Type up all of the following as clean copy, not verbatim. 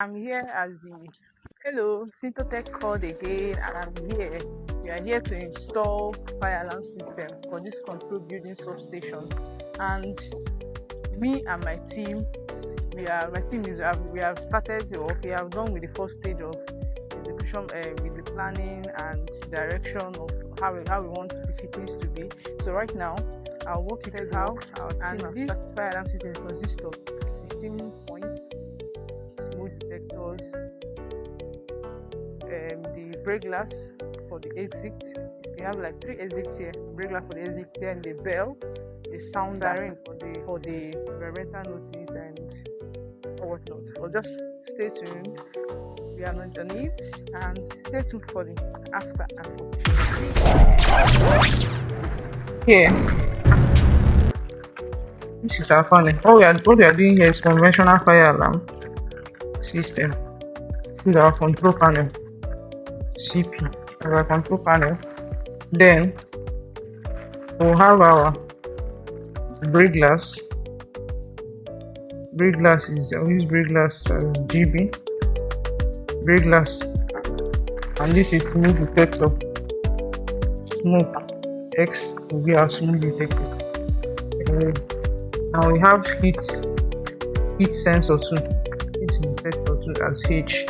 I'm here as the hello Syntotech called again, and I'm here. We are here to install fire alarm system for this control building substation. And me and my team, we have started work. We have done with the first stage of execution, with the planning and direction of how we want the fittings to be. So right now, I'll walk you through how our team and this fire alarm system consists of 16 points, smoke detectors, the brake glass for the exit. We have like 3 exits here: brake glass for the exit, then the bell, the sound siren for the environmental notice and whatnot. But just stay tuned. We are not on it, and stay tuned for the after and here. This is our panel. What we are doing here is conventional fire alarm system. This is our control panel, CP, our control panel. Then we'll have our brake glass. Brake glass is I'll use brake glass as GB. Brake glass, and this is smoke detector. Smoke X will be our smoke detector. Now we have heat sensor too. Heat detector too as H.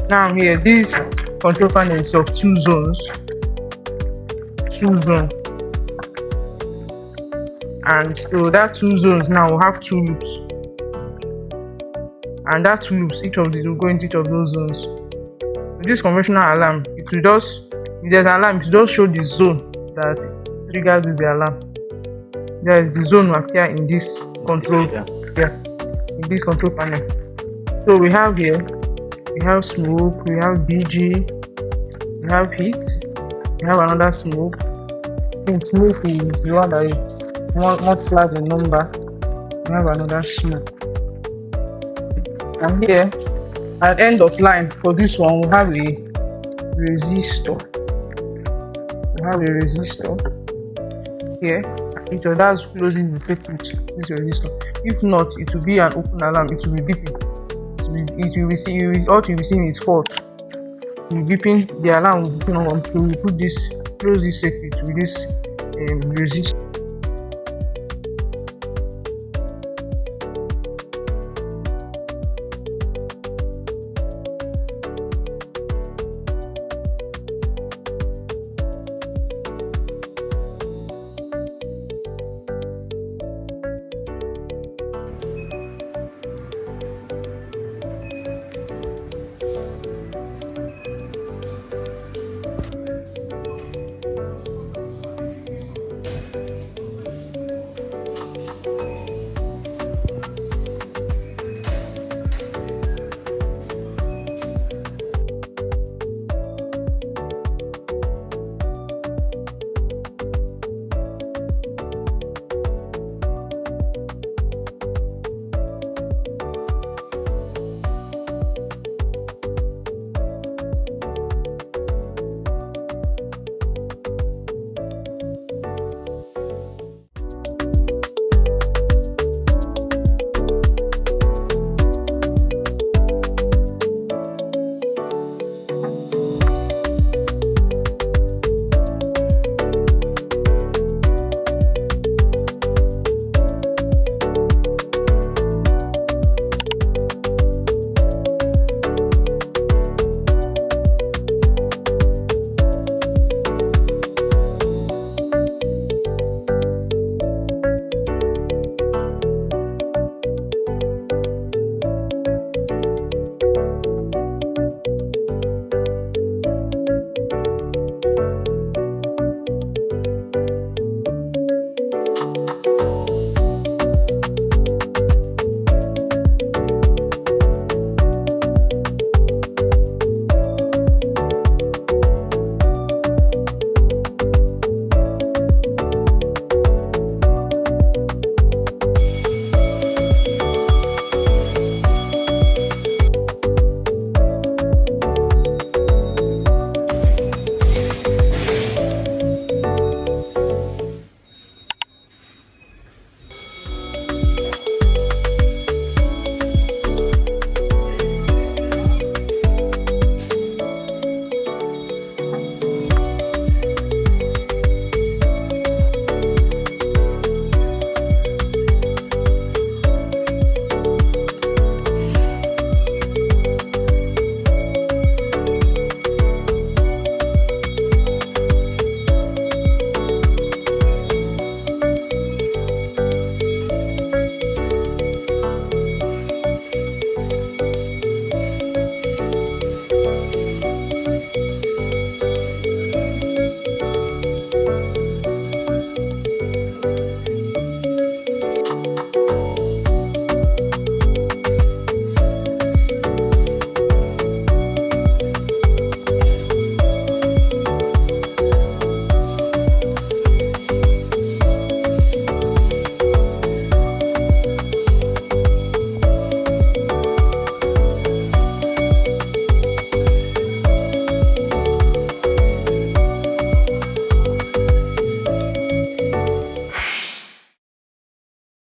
Now here, this control panel is of 2 zones. And so that 2 zones now will have 2 loops. And that 2 loops, each of these will go into each of those zones. With this conventional alarm, it will just, if there's an alarm, it will just show the zone that triggers the alarm. There is the zone will appear in this control, in this control panel. So we have here, we have smoke, we have BG, we have heat, we have another smoke. I think smoke is the one that is multiplied in number. We have another smoke. And here, at the end of line for this one, we have a resistor. Here. Each of that's closing the tape with this resistor. If not, it will be an open alarm. It will be beeping. All you will be seeing is fault. It will be beeping. The alarm will be beeping on until we close this circuit with this resistor.